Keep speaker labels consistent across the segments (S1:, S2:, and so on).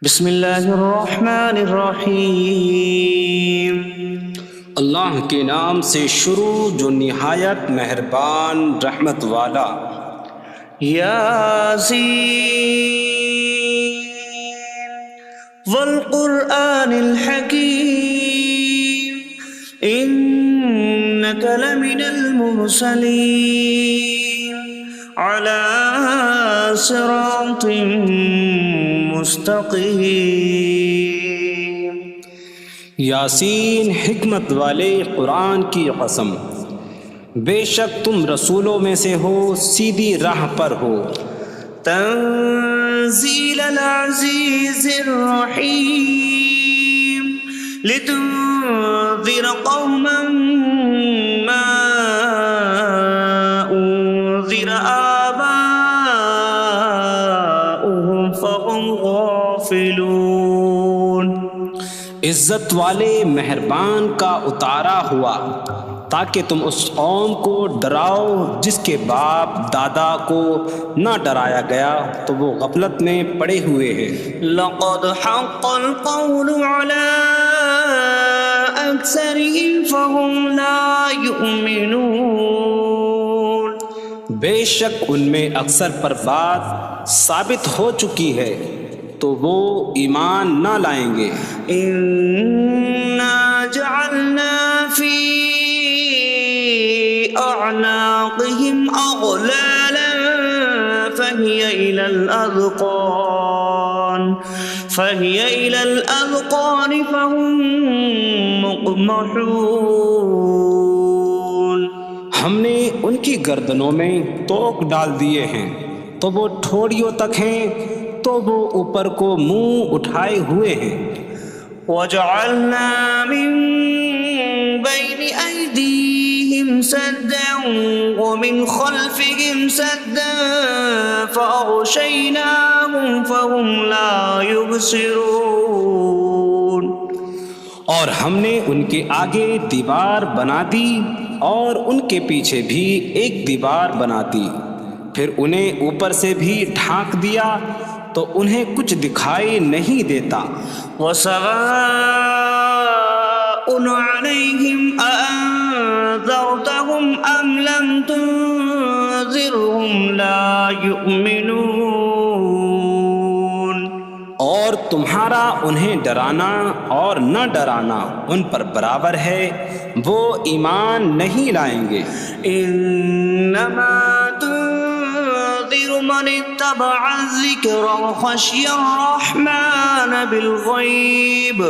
S1: بسم اللہ الرحمن الرحیم۔
S2: اللہ کے نام سے شروع جو نہایت مہربان رحمت والا۔
S1: یاسین والقرآن الحکیم انک لمن المرسلین علی صراط مستقیم۔
S2: یاسین حکمت والے قرآن کی قسم، بے شک تم رسولوں میں سے ہو، سیدھی راہ پر ہو۔
S1: تنزیل العزیز الرحیم لتنذر قوما ما انذر آباؤهم فهم غافلون۔
S2: عزت والے مہربان کا اتارا ہوا تاکہ تم اس قوم کو ڈراؤ جس کے باپ دادا کو نہ ڈرایا گیا تو وہ غفلت میں پڑے ہوئے ہیں۔
S1: لقد حق القول على أكثرهم فهم لا يؤمنون۔
S2: بے شک ان میں اکثر پر بات ثابت ہو چکی ہے تو وہ ایمان نہ لائیں گے۔
S1: إنا جعلنا في أعناقهم أغلالا فهي إلى الأذقان فهم مقمحون۔
S2: ہم نے ان کی گردنوں میں توق ڈال دیے ہیں تو وہ ٹھوڑیوں تک ہیں، تو وہ اوپر کو منہ اٹھائے ہوئے ہیں۔
S1: وجعلنا من بين أيديهم سدا ومن خلفهم سدا فأغشيناهم فهم لا يبصرون۔
S2: اور ہم نے ان کے آگے دیوار بنا دی اور ان کے پیچھے بھی ایک دیوار بنا دی، پھر انہیں اوپر سے بھی ڈھانک دیا تو انہیں کچھ دکھائی نہیں دیتا۔
S1: وسواء عليهم أأنذرتهم أم لم تنذرهم لا يؤمنون۔
S2: اور تمہارا انہیں ڈرانا اور نہ ڈرانا ان پر برابر ہے، وہ ایمان نہیں لائیں گے۔
S1: انما تنذر من اتبع الذکر وخشی الرحمن بالغیب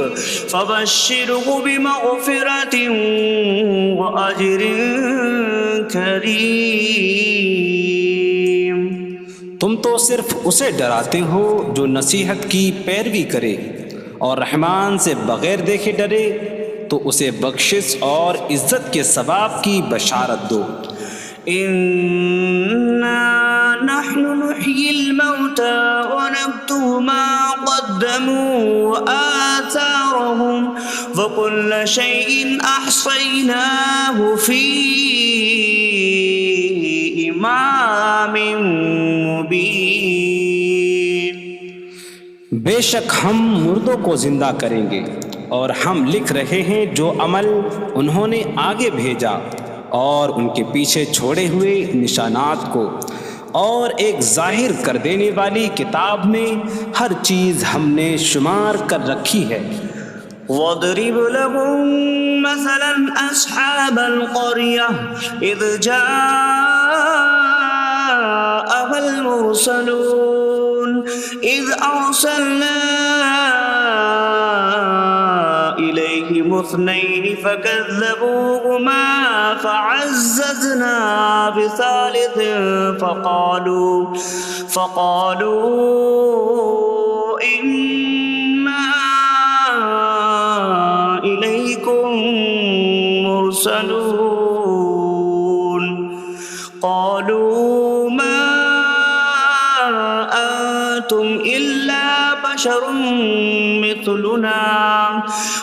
S1: فبشره بمغفرة واجر کریم۔
S2: تم تو صرف اسے ڈراتے ہو جو نصیحت کی پیروی کرے اور رحمان سے بغیر دیکھے ڈرے، تو اسے بخشش اور عزت کے ثواب کی بشارت دو۔
S1: انا نحن نحيي الموتى ونكتب ما قدموا وآثارهم وكل شيء أحصيناه في إمام مبين۔
S2: بے شک ہم مردوں کو زندہ کریں گے اور ہم لکھ رہے ہیں جو عمل انہوں نے آگے بھیجا اور ان کے پیچھے چھوڑے ہوئے نشانات کو، اور ایک ظاہر کر دینے والی کتاب میں ہر چیز ہم نے شمار کر رکھی ہے۔
S1: وَاضْرِبْ لَهُم مَّثَلًا أَصْحَابَ الْقَرْيَةِ إِذْ جَاءَهَا الْمُرْسَلُونَ إِذْ أَرْسَلْنَا إِلَيْهِمُ اثْنَيْنِ فَكَذَّبُوهُمَا فَعَزَّزْنَا بِثَالِثٍ فَقَالُوا إِنَّا إِلَيْكُمْ مُرْسَلُونَ۔ قَالُوا مَا أَنتُمْ إِلَّا بَشَرٌ مِثْلُنَا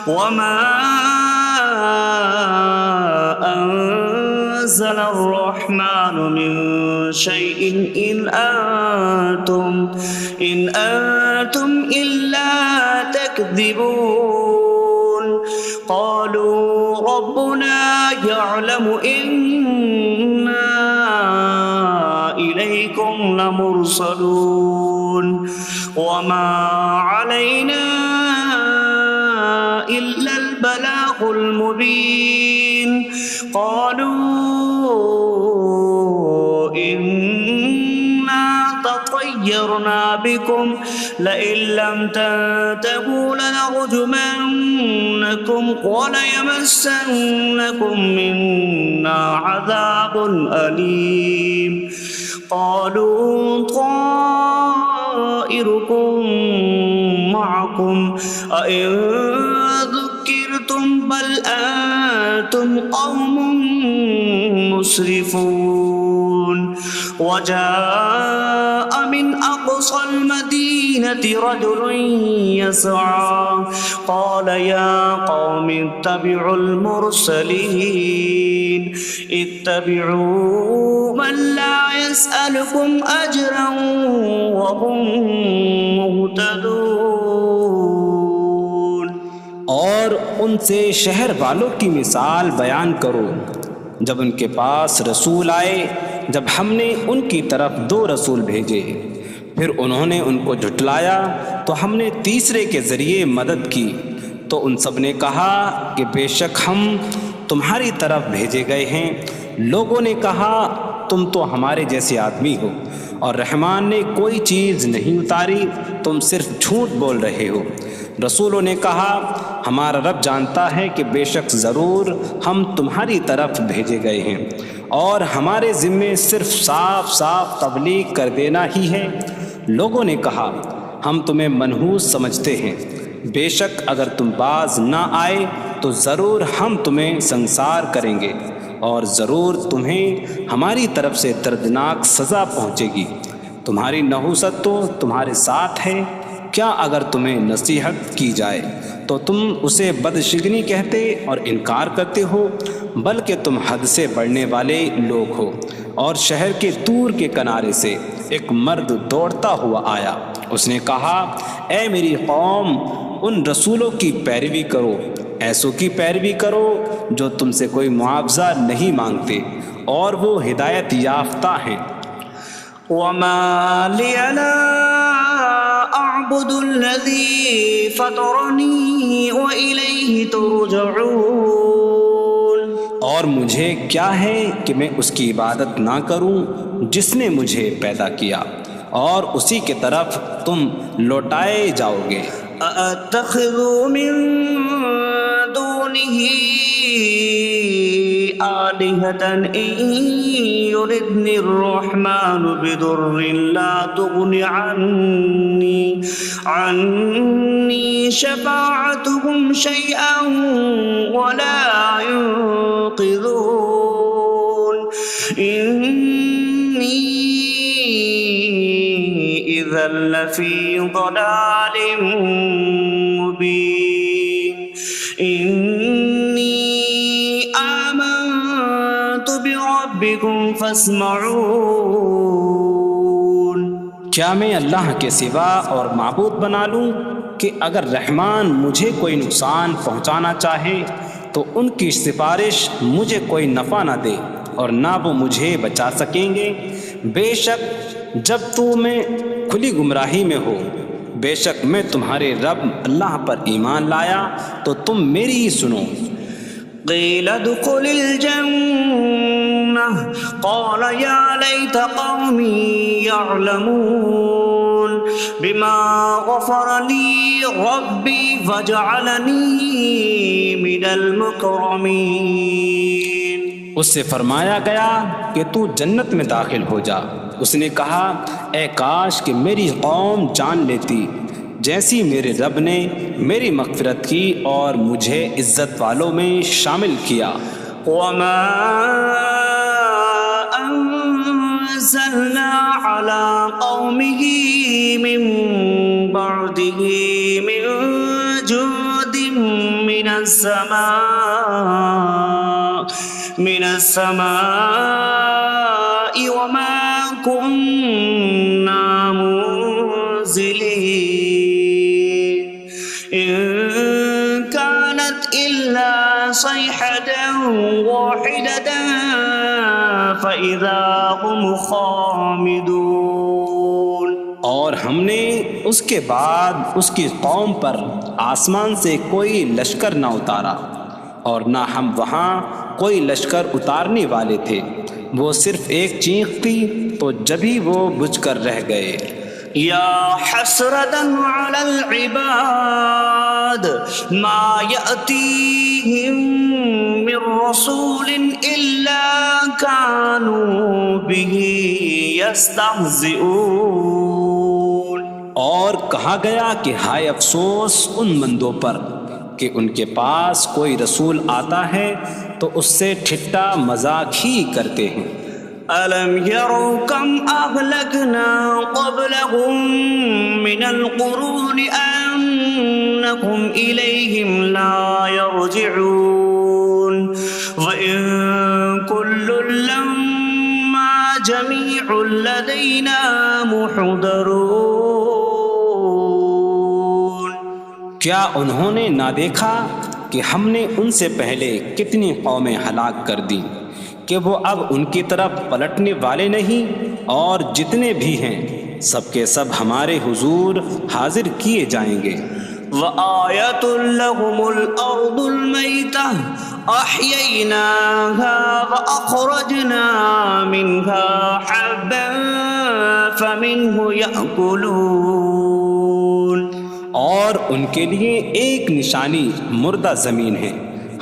S1: وَمَا أَنتُمْ نزل الرحمن من شيء إن أنتم إلا تكذبون قالوا ربنا يعلم إنا إليكم لمرسلون وما علينا إلا البلاغ المبين قالوا إنا تطيرنا بكم لئن لم تنتهوا لنرجمنكم وليمسنكم منا عذاب أليم قالوا طائركم معكم أئن ذكرتم بل أنتم قوم مسرفون وجاء من أقصى المدينة رجل يسعى قال يا قوم اتبعوا المرسلين اتبعوا من لا يسألكم أجرا وهم مهتدون
S2: اور ان سے شہر والوں کی مثال بیان کرو جب ان کے پاس رسول آئے جب ہم نے ان کی طرف 2 رسول بھیجے پھر انہوں نے ان کو جھٹلایا تو ہم نے تیسرے کے ذریعے مدد کی تو ان سب نے کہا کہ بے شک ہم تمہاری طرف بھیجے گئے ہیں لوگوں نے کہا تم تو ہمارے جیسے آدمی ہو اور رحمان نے کوئی چیز نہیں اتاری تم صرف جھوٹ بول رہے ہو رسولوں نے کہا ہمارا رب جانتا ہے کہ بے شک ضرور ہم تمہاری طرف بھیجے گئے ہیں اور ہمارے ذمے صرف صاف صاف تبلیغ کر دینا ہی ہے لوگوں نے کہا ہم تمہیں منحوس سمجھتے ہیں بے شک اگر تم باز نہ آئے تو ضرور ہم تمہیں سنسار کریں گے اور ضرور تمہیں ہماری طرف سے دردناک سزا پہنچے گی تمہاری نحوست تو تمہارے ساتھ ہے کیا اگر تمہیں نصیحت کی جائے تو تم اسے بدشگنی کہتے اور انکار کرتے ہو بلکہ تم حد سے بڑھنے والے لوگ ہو اور شہر کے دور کے کنارے سے ایک مرد دوڑتا ہوا آیا اس نے کہا اے میری قوم ان رسولوں کی پیروی کرو ایسوں کی پیروی کرو جو تم سے کوئی معاوضہ نہیں مانگتے اور وہ ہدایت یافتہ ہیں
S1: وما لي لا أعبد الذي فطرني وإليه ترجعون
S2: اور مجھے کیا ہے کہ میں اس کی عبادت نہ کروں جس نے مجھے پیدا کیا اور اسی کی طرف تم لوٹائے جاؤ گے
S1: أأتخذ من دونه آلهة إن يردني الرحمن بضر لا تغن عني شفاعتهم شيئا ولا ينقذون إني إذا لفي ضلال مبين إني آمنت بربكم فاسمعون
S2: کیا میں اللہ کے سوا اور معبود بنا لوں کہ اگر رحمان مجھے کوئی نقصان پہنچانا چاہے تو ان کی سفارش مجھے کوئی نفع نہ دے اور نہ وہ مجھے بچا سکیں گے بے شک جب میں کھلی گمراہی میں ہو بے شک میں تمہارے رب اللہ پر ایمان لایا تو تم میری ہی سنو
S1: قيل ادخل الجنة قال يا ليت قومي يعلمون بما غفر لي ربي فجعلني من المكرمين
S2: اس سے فرمایا گیا کہ تو جنت میں داخل ہو جا اس نے کہا اے کاش کہ میری قوم جان لیتی جیسی میرے رب نے میری مغفرت کی اور مجھے عزت والوں میں شامل کیا
S1: وما أنزلنا على قومه من بعده من جود من السماء من السماء وما كنا منزلين إن كانت إلا صيحة واحدة فإذا هم خامدون۔
S2: اور ہم نے اس کے بعد اس کی قوم پر آسمان سے کوئی لشکر نہ اتارا، اور نہ ہم وہاں کوئی لشکر اتارنے والے تھے، وہ صرف ایک چیخ تھی تو جبھی وہ بجھ کر رہ گئے۔
S1: یا حسرة على العباد ما يأتيهم من رسول إلا كانوا به يستهزئون۔
S2: اور کہا گیا کہ ہائے افسوس ان بندوں پر کہ ان کے پاس کوئی رسول آتا ہے تو اس سے ٹھٹا مذاق ہی کرتے ہیں۔
S1: أَلَمْ يَرَوْا كَمْ أَهْلَكْنَا قَبْلَهُمْ مِنَ الْقُرُونِ أَنَّكُمْ إِلَيْهِمْ لَا يَرْجِعُونَ وَإِن كُلٌّ لَّمَّا جَمِيعٌ لَّدَيْنَا مُحْضَرُونَ۔
S2: کیا انہوں نے نہ دیکھا کہ ہم نے ان سے پہلے کتنی قومیں ہلاک کر دیں کہ وہ اب ان کی طرف پلٹنے والے نہیں، اور جتنے بھی ہیں سب کے سب ہمارے حضور حاضر کیے جائیں گے۔
S1: وَآيَةٌ لَّهُمُ الْأَرْضُ الْمَيْتَةُ أَحْيَيْنَاهَا وَأَخْرَجْنَا مِنْهَا حَبًّا فَمِنْهُ يَأْكُلُونَ۔
S2: اور ان کے لیے ایک نشانی مردہ زمین ہے،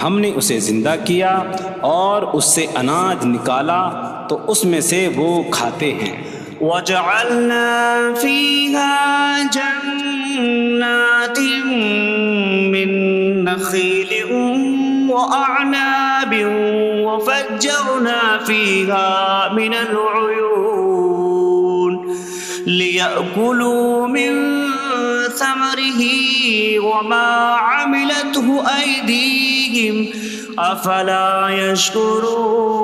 S2: ہم نے اسے زندہ کیا اور اس سے اناج نکالا تو اس میں سے وہ کھاتے ہیں۔
S1: وَجَعَلْنَا فِيهَا جَنَّاتٍ مِّن نَّخِيلٍ وَأَعْنَابٍ وَفَجَّرْنَا فِيهَا مِنَ الْعُيُونِ لِيَأْكُلُوا مِن ثَمَرِهِ وَمَا عَمِلَتْهُ أَيْدِيهِمْ أَفَلَا يَشْكُرُونَ۔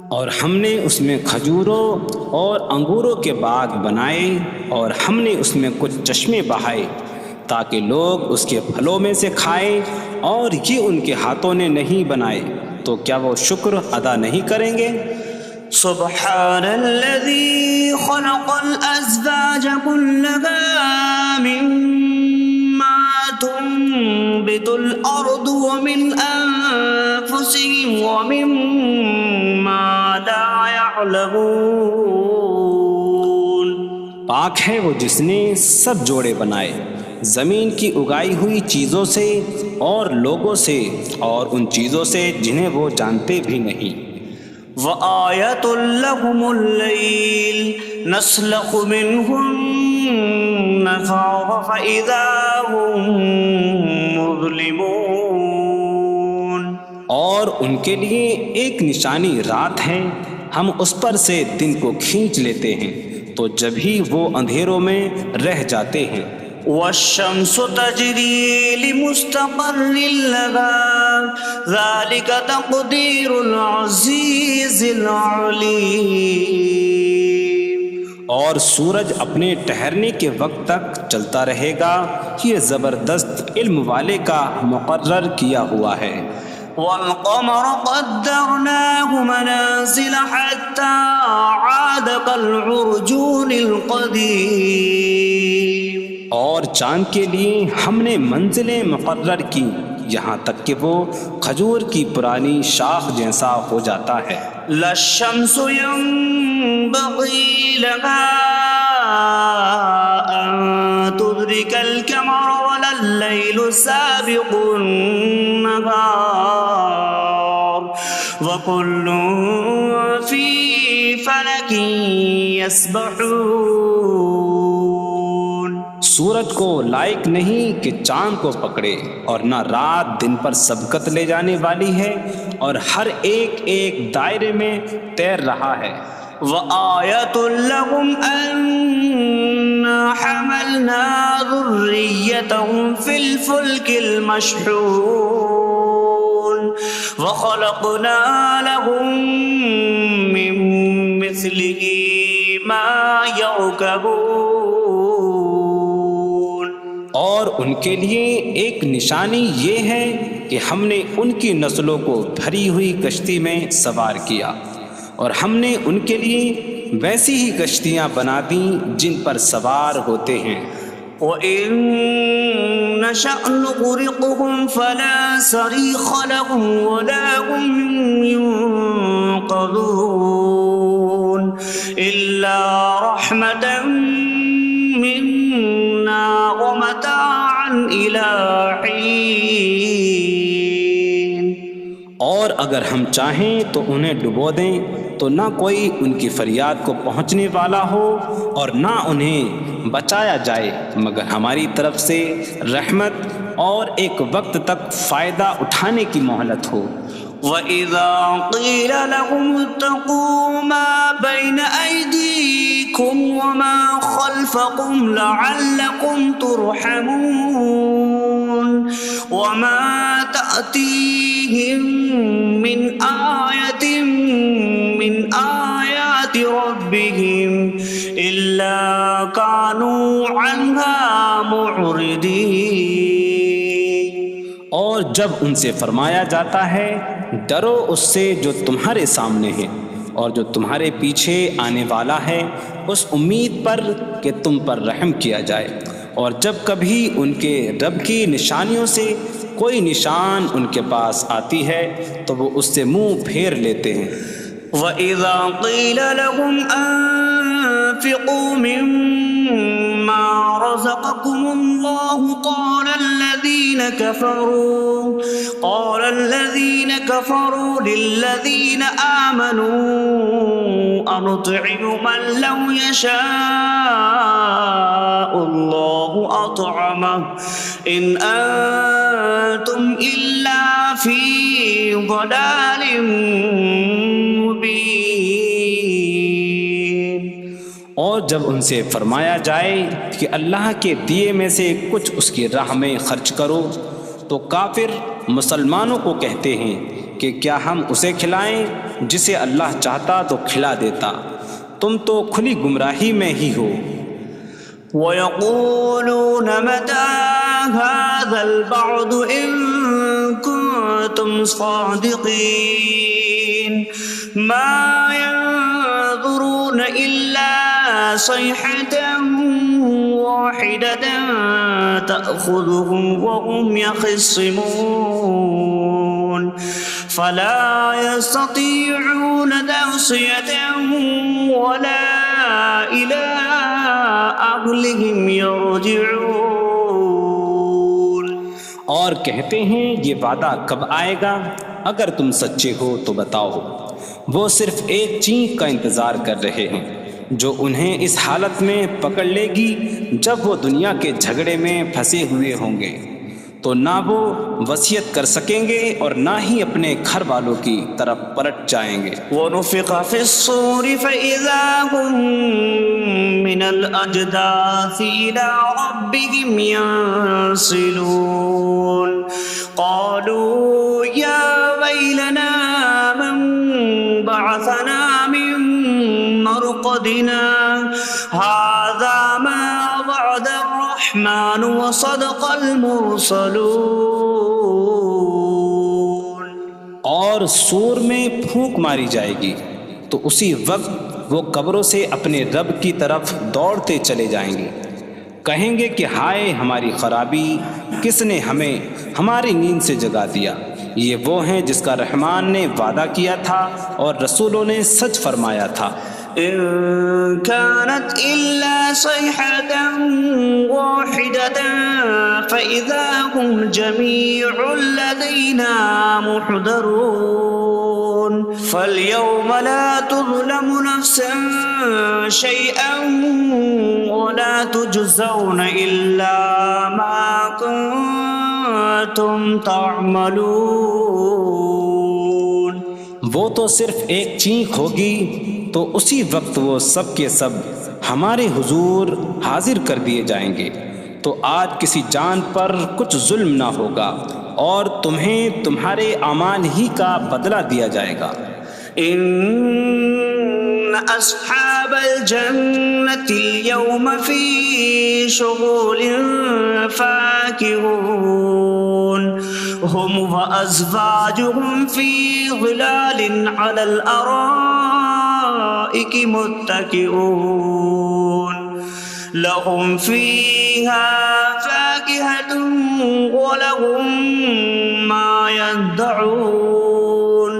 S2: اور ہم نے اس میں کھجوروں اور انگوروں کے باغ بنائے، اور ہم نے اس میں کچھ چشمے بہائے تاکہ لوگ اس کے پھلوں میں سے کھائیں، اور یہ ان کے ہاتھوں نے نہیں بنائے، تو کیا وہ شکر ادا نہیں کریں گے؟
S1: سبحان الذي خلق الأزواج كلها مما تنبت الأرض ومن أنفسهم ومما لا يعلمون۔
S2: پاک ہے وہ جس نے سب جوڑے بنائے زمین کی اگائی ہوئی چیزوں سے اور لوگوں سے اور ان چیزوں سے جنہیں وہ جانتے بھی نہیں۔
S1: وَآيَةٌ لَّهُمُ اللَّيْلُ نَسْلَخُ مِنْهُ النَّهَارَ فَإِذَا هُم مُظْلِمُونَ۔
S2: اور ان کے لیے ایک نشانی رات ہے، ہم اس پر سے دن کو کھینچ لیتے ہیں تو جبھی وہ اندھیروں میں رہ جاتے ہیں۔
S1: وَالشَّمْسُ تَجْرِي لِمُسْتَقَرٍّ لَّهَا ذَلِكَ تَقْدِيرُ الْعَزِيزِ الْعَلِيمِ۔
S2: اور سورج اپنے ٹھہرنے کے وقت تک چلتا رہے گا، یہ زبردست علم والے کا مقرر کیا ہوا ہے۔
S1: وَالْقَمَرَ قَدَّرْنَاهُ مَنَازِلَ حَتَّى عَادَ كَالْعُرْجُونِ الْقَدِيمِ۔
S2: اور چاند کے لیے ہم نے منزلیں مقرر کی یہاں تک کہ وہ کھجور کی پرانی شاخ جیسا ہو جاتا ہے۔
S1: لا الشمس ينبغي لها أن تدرك القمر ولا الليل سابق النهار وكل في فلك يسبحون۔
S2: سورج کو لائق نہیں کہ چاند کو پکڑے، اور نہ رات دن پر سبقت لے جانے والی ہے، اور ہر ایک ایک دائرے میں تیر رہا ہے۔
S1: وَآيَةٌ لَّهُمْ أَنَّا حَمَلْنَا ذُرِّيَّتَهُمْ فِي الْفُلْكِ الْمَشْحُونِ۔ وخلقنا لهم من مثله ما يركبون.
S2: اور ان کے لیے ایک نشانی یہ ہے کہ ہم نے ان کی نسلوں کو بھری ہوئی کشتی میں سوار کیا، اور ہم نے ان کے لیے ویسی ہی کشتیاں بنا دیں جن پر سوار ہوتے ہیں.
S1: وَإِن نَّشَأْ نُغْرِقْهُمْ فَلَا صَرِيخَ لَهُمْ وَلَا هُمْ يُنقَذُونَ إِلَّا رَحْمَةً مِّنَّا وَمَتَاعًا إِلَىٰ حِينٍ.
S2: اور اگر ہم چاہیں تو انہیں ڈبو دیں تو نہ کوئی ان کی فریاد کو پہنچنے والا ہو اور نہ انہیں بچایا جائے مگر ہماری طرف سے رحمت اور ایک وقت تک فائدہ اٹھانے کی مہلت ہو.
S1: وَإِذَا قِيلَ لَهُمُ اتَّقُوا مَا بَيْنَ أَيْدِيكُمْ وَمَا خَلْفَكُمْ لَعَلَّكُمْ تُرْحَمُونَ وَمَا تَأْتِيهِم مِّنْ آيَةٍ مِّنْ آيَاتِ رَبِّهِمْ إِلَّا كَانُوا عَنْهَا مُعْرِضِينَ.
S2: اور جب ان سے فرمایا جاتا ہے ڈرو اس سے جو تمہارے سامنے ہے اور جو تمہارے پیچھے آنے والا ہے، اس امید پر کہ تم پر رحم کیا جائے، اور جب کبھی ان کے رب کی نشانیوں سے کوئی نشان ان کے پاس آتی ہے تو وہ اس سے منہ پھیر لیتے ہیں.
S1: وَإِذَا قِيلَ لَهُمْ أَنفِقُوا مِمَّا رَزَقَكُمُ اللَّهُ قَالَ الَّذِينَ كَفَرُوا لِلَّذِينَ آمَنُوا أَنُطْعِمُ مَن لَّوْ يَشَاءُ اللَّهُ أَطْعَمَهُ إِنْ أَنتُمْ إِلَّا فِي ضَلَالٍ مبین.
S2: اور جب ان سے فرمایا جائے کہ اللہ کے دیے میں سے کچھ اس کی راہ میں خرچ کرو تو کافر مسلمانوں کو کہتے ہیں کہ کیا ہم اسے کھلائیں جسے اللہ چاہتا تو کھلا دیتا، تم تو کھلی گمراہی میں ہی ہو.
S1: وَيَقُولُونَ مَتَىٰ هَٰذَا الْوَعْدُ إِن كُنتُمْ صَادِقِينَ مَا يَنظُرُونَ إِلَّا صَيْحَةً وَاحِدَةً تَأْخُذُهُمْ وَهُمْ يَخِصِّمُونَ فَلَا يَسْتَطِيعُونَ تَوْصِيَةً وَلَا إِلَىٰ أَهْلِهِمْ يَرْجِعُونَ.
S2: اور کہتے ہیں یہ وعدہ کب آئے گا؟ اگر تم سچے ہو تو بتاؤ. وہ صرف ایک چینک کا انتظار کر رہے ہیں جو انہیں اس حالت میں پکڑ لے گی جب وہ دنیا کے جھگڑے میں پھنسے ہوئے ہوں گے، تو نہ وہ وصیت کر سکیں گے اور نہ ہی اپنے گھر والوں کی طرف پلٹ جائیں گے.
S1: وَنُفِخَ فِي الصُّورِ فَإِذَا هُم مِّنَ الْأَجْدَاثِ إِلَىٰ رَبِّهِمْ يَنسِلُونَ قَالُوا يَا وَيْلَنَا مَن بَعَثَنَا مِن مَّرْقَدِنَا هَٰذَا مَا وَعَدَ الرَّحْمَٰنُ وَصَدَقَ الْمُرْسَلُونَ.
S2: اور سور میں پھونک ماری جائے گی تو اسی وقت وہ قبروں سے اپنے رب کی طرف دوڑتے چلے جائیں گے، کہیں گے کہ ہائے ہماری خرابی، کس نے ہمیں ہماری نیند سے جگا دیا. یہ وہ ہیں جس کا رحمان نے وعدہ کیا تھا اور رسولوں نے سچ فرمایا تھا.
S1: إن كانت إلا صيحة واحدة فإذا هم جميع لدينا محضرون فاليوم لا تظلم نفس شيئا ولا تجزون إلا ما كنتم تعملون.
S2: وہ تو صرف ایک چینک ہوگی تو اسی وقت وہ سب کے سب ہمارے حضور حاضر کر دیے جائیں گے، تو آج کسی جان پر کچھ ظلم نہ ہوگا اور تمہیں تمہارے اعمال ہی کا بدلہ دیا جائے گا۔
S1: إن أصحاب الجنة اليوم في شغل فاكهون هم وأزواجهم في ظلال على الأرائك متكئون لهم فيها فاكهة ولهم ما يدعون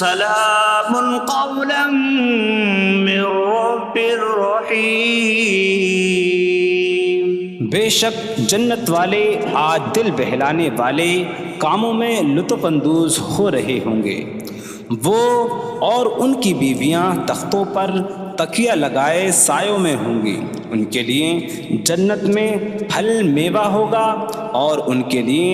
S1: سلام قولا من رب رحیم۔
S2: بے شک جنت والے آج دل بہلانے والے کاموں میں لطف اندوز ہو رہے ہوں گے۔ وہ اور ان کی بیویاں تختوں پر تکیہ لگائے سایوں میں ہوں گی۔ ان کے لیے جنت میں پھل میوہ ہوگا اور ان کے لیے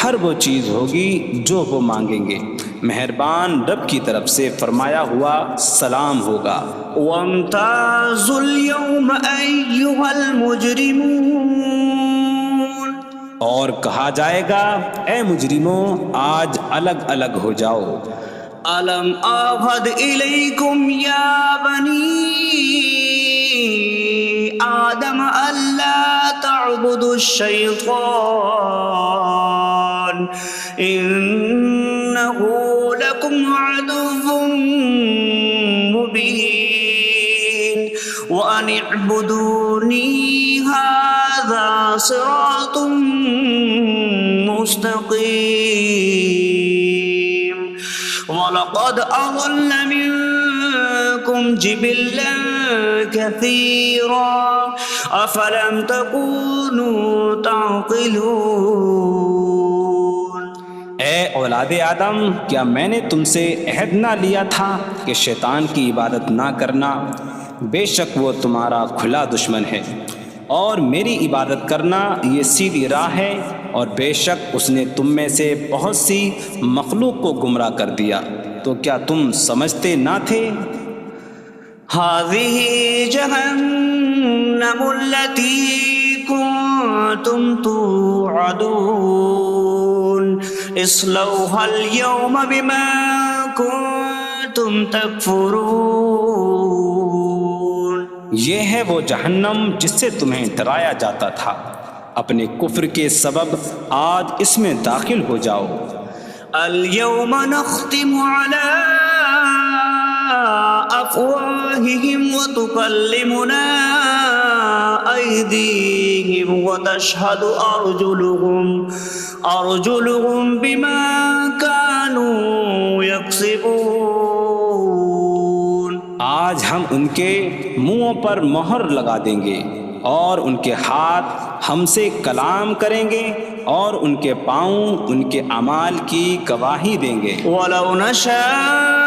S2: ہر وہ چیز ہوگی جو وہ مانگیں گے۔ مہربان رب کی طرف سے فرمایا ہوا سلام ہوگا۔
S1: وامتازوا اليوم أيها المجرمون،
S2: اور کہا جائے گا اے مجرموں آج الگ الگ ہو جاؤ۔
S1: ألم أعهد إليكم يا بني آدم ألا تعبدوا الشيطان إنه لكم عدو مبين وأن اعبدوني هذا صراط مستقيم وَلَقَدْ أَضَلَّ مِنكُمْ جِبِلًّا كَثِيرًا أَفَلَمْ تَكُونُوا تَعْقِلُونَ۔
S2: اے اولاد آدم، کیا میں نے تم سے عہد نہ لیا تھا کہ شیطان کی عبادت نہ کرنا؟ بے شک وہ تمہارا کھلا دشمن ہے، اور میری عبادت کرنا یہ سیدھی راہ ہے، اور بے شک اس نے تم میں سے بہت سی مخلوق کو گمراہ کر دیا، تو کیا تم سمجھتے نہ تھے؟
S1: هذه جهنم التي كنتم توعدون اصلوها اليوم بما كنتم تكفرون۔
S2: یہ ہے وہ جہنم جس سے تمہیں ڈرایا جاتا تھا، اپنے کفر کے سبب آج اس میں داخل ہو جاؤ۔
S1: اليوم نختم على أفواههم وتكلمنا أيديهم وتشهد أرجلهم بما كانوا يكسبون۔
S2: آج ہم ان کے منہوں پر مہر لگا دیں گے، اور ان کے ہاتھ ہم سے کلام کریں گے، اور ان کے پاؤں ان کے اعمال کی گواہی دیں گے۔
S1: وَلَوْ نَشَاءُ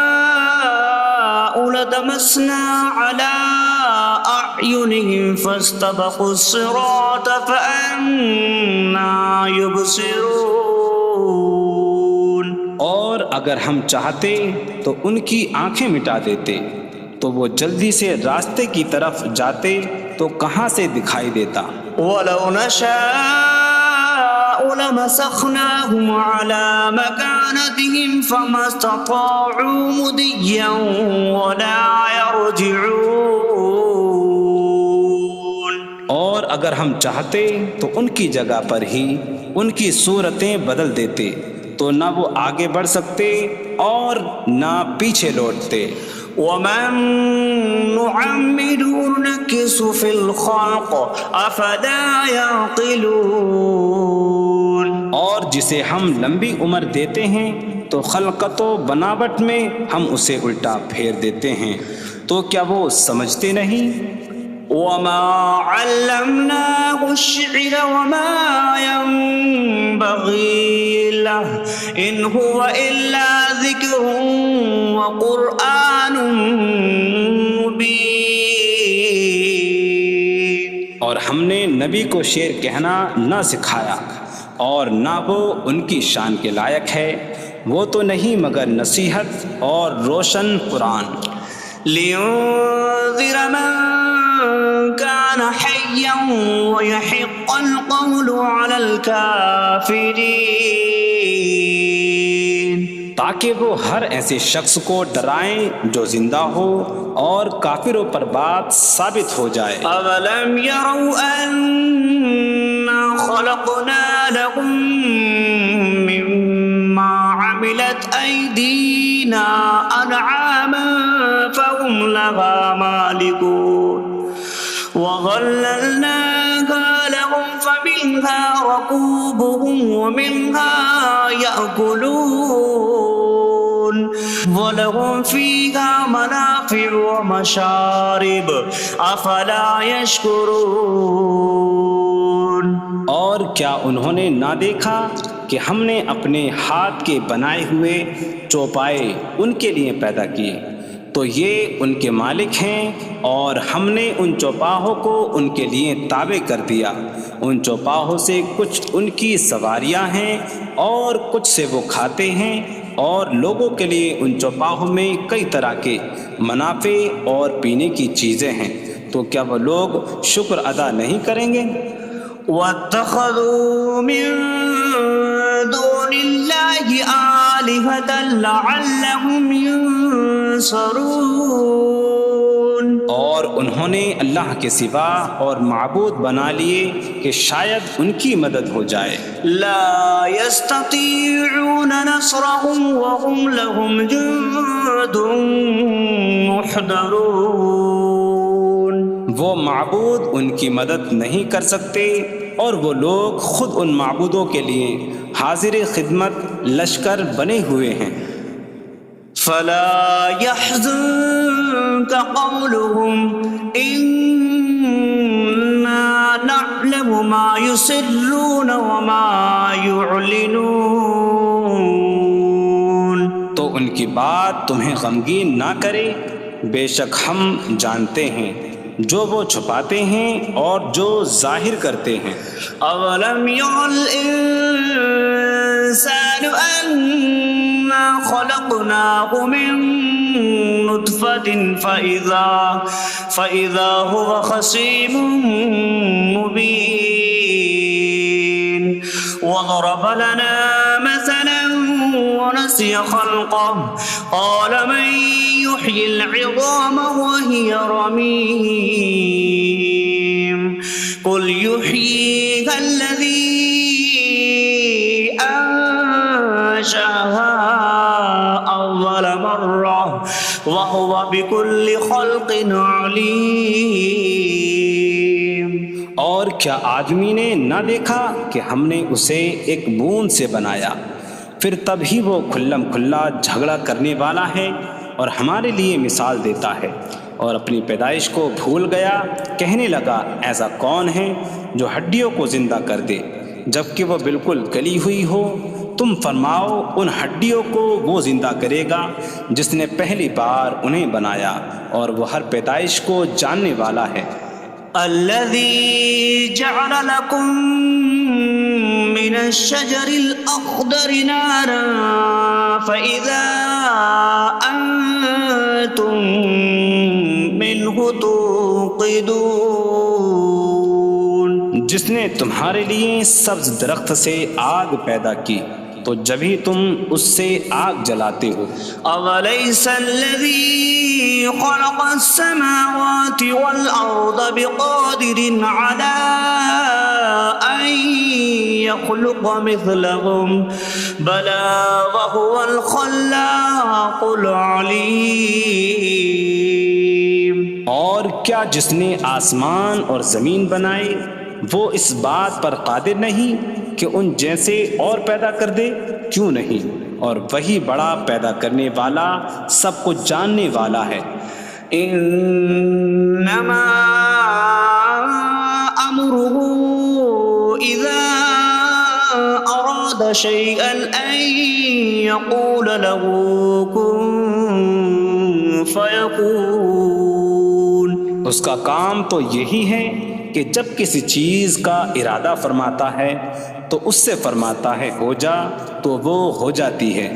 S1: لَطَمَسْنَا عَلَىٰ أَعْيُنِهِمْ فَاسْتَبَقُوا الصِّرَاطَ فَأَنَّىٰ يُبْصِرُونَ۔
S2: اور اگر ہم چاہتے تو ان کی آنکھیں مٹا دیتے، تو وہ جلدی سے راستے کی طرف جاتے تو کہاں سے دکھائی دیتا۔
S1: وَلَوْ نَشَاءُ لَمَسَخْنَاهُمْ عَلَىٰ مَكَانَتِهِمْ فَمَا اسْتَطَاعُوا مُضِيًّا وَلَا يَرْجِعُونَ۔
S2: اور اگر ہم چاہتے تو ان کی جگہ پر ہی ان کی صورتیں بدل دیتے، تو نہ وہ آگے بڑھ سکتے اور نہ پیچھے لوٹتے۔
S1: وَمَن نُّعَمِّرْهُ نُنَكِّسْهُ فِي الْخَلْقِ أَفَلَا يَعْقِلُونَ۔
S2: اور جسے ہم لمبی عمر دیتے ہیں تو خلقت و بناوٹ میں ہم اسے الٹا پھیر دیتے ہیں، تو کیا وہ سمجھتے نہیں؟
S1: وَمَا عَلَّمْنَاهُ الشِّعْرَ وَمَا يَنبَغِي لَهُ إِنْ هُوَ إِلَّا ذِكْرٌ وَقُرْآنٌ مُبِينٌ۔
S2: اور ہم نے نبی کو شعر کہنا نہ سکھایا، اور نہ وہ ان کی شان کے لائق ہے، وہ تو نہیں مگر نصیحت اور روشن قرآن۔
S1: لِيُنذِرَ مَن كَانَ حَيًّا حيا ويحق القول على الكافرين
S2: تاکہ وہ ہر ایسے شخص کو ڈرائیں جو زندہ ہو اور کافروں پر بات ثابت ہو جائے۔
S1: أولم يروا أنا خلقنا لهم مما عملت أيدينا أنعاما فهم لها مالكون وظللناها لهم فمنها ركوبهم ومنها يأكلون وَلَهُمْ فِيهَا مَنَافِعُ وَمَشَارِبُ أَفَلَا يَشْكُرُونَ۔
S2: اور کیا انہوں نے نہ دیکھا کہ ہم نے اپنے ہاتھ کے بنائے ہوئے چوپائے ان کے لیے پیدا کیے، تو یہ ان کے مالک ہیں، اور ہم نے ان چوپاہوں کو ان کے لیے تابع کر دیا۔ ان چوپاہوں سے کچھ ان کی سواریاں ہیں اور کچھ سے وہ کھاتے ہیں، اور لوگوں کے لیے ان چوپاہوں میں کئی طرح کے منافع اور پینے کی چیزیں ہیں، تو کیا وہ لوگ شکر ادا نہیں کریں گے؟
S1: وَاتَّخَذُوا مِن دُونِ اللَّهِ آلِهَةً لَعَلَّهُمْ يُنصَرُونَ۔
S2: اور انہوں نے اللہ کے سوا اور معبود بنا لیے کہ شاید ان کی مدد ہو جائے۔
S1: لا يستطيعون نصرهم وهم لهم جند محضرون۔
S2: وہ معبود ان کی مدد نہیں کر سکتے، اور وہ لوگ خود ان معبودوں کے لیے حاضر خدمت لشکر بنے ہوئے ہیں۔
S1: فلا يحزنك قولهم إنا نعلم ما يسرون وما يعلنون۔
S2: تو ان کی بات تمہیں غمگین نہ کرے، بے شک ہم جانتے ہیں جو وہ چھپاتے ہیں اور جو ظاہر کرتے ہیں۔
S1: اولم ير الانسان انا خلقناه من نطفة فإذا هو خصيم مبين وضرب لنا مثلا ونسي خلقه قال من يحيي العظام وهي رميم قل يحييها الذي أنشأها أول مرة وهو بكل خلق عليم۔
S2: اور کیا آدمی نے نہ دیکھا کہ ہم نے اسے ایک بوند سے بنایا، پھر تب ہی وہ کھلم کھلا جھگڑا کرنے والا ہے اور ہمارے لیے مثال دیتا ہے، اور اپنی پیدائش کو بھول گیا، کہنے لگا ایسا کون ہے جو ہڈیوں کو زندہ کر دے جبکہ وہ بالکل گلی ہوئی ہو؟ تم فرماؤ ان ہڈیوں کو وہ زندہ کرے گا جس نے پہلی بار انہیں بنایا، اور وہ ہر پیدائش کو جاننے والا ہے۔
S1: الذي جعل لكم من الشجر الأخضر نارا فإذا أنتم منه توقدون۔
S2: جس نے تمہارے لیے سبز درخت سے آگ پیدا کی تو جبھی تم اس سے آگ جلاتے ہو۔
S1: أَوَلَيْسَ الَّذِي خَلَقَ السَّمَاوَاتِ وَالْأَرْضَ بِقَادِرٍ عَلَىٰ أَن يَخْلُقَ مِثْلَهُم بَلَىٰ وَهُوَ الْخَلَّاقُ الْعَلِيمُ۔
S2: اور کیا جس نے آسمان اور زمین بنائے وہ اس بات پر قادر نہیں کہ ان جیسے اور پیدا کر دے؟ کیوں نہیں، اور وہی بڑا پیدا کرنے والا سب کچھ جاننے والا ہے۔
S1: انما امره اذا اراد شيئا ان يقول له كن فيكون۔
S2: اس کا کام تو یہی ہے کہ جب کسی چیز کا ارادہ فرماتا ہے تو اس سے فرماتا ہے ہو جا، تو وہ ہو جاتی ہے۔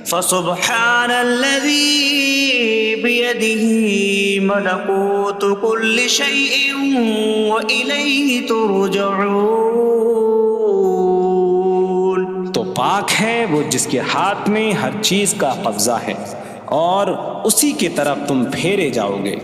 S1: فسبحان الذي بيده ملكوت كل شيء وإليه ترجعون.
S2: تو پاک ہے وہ جس کے ہاتھ میں ہر چیز کا قبضہ ہے اور اسی کی طرف تم پھیرے جاؤ گے.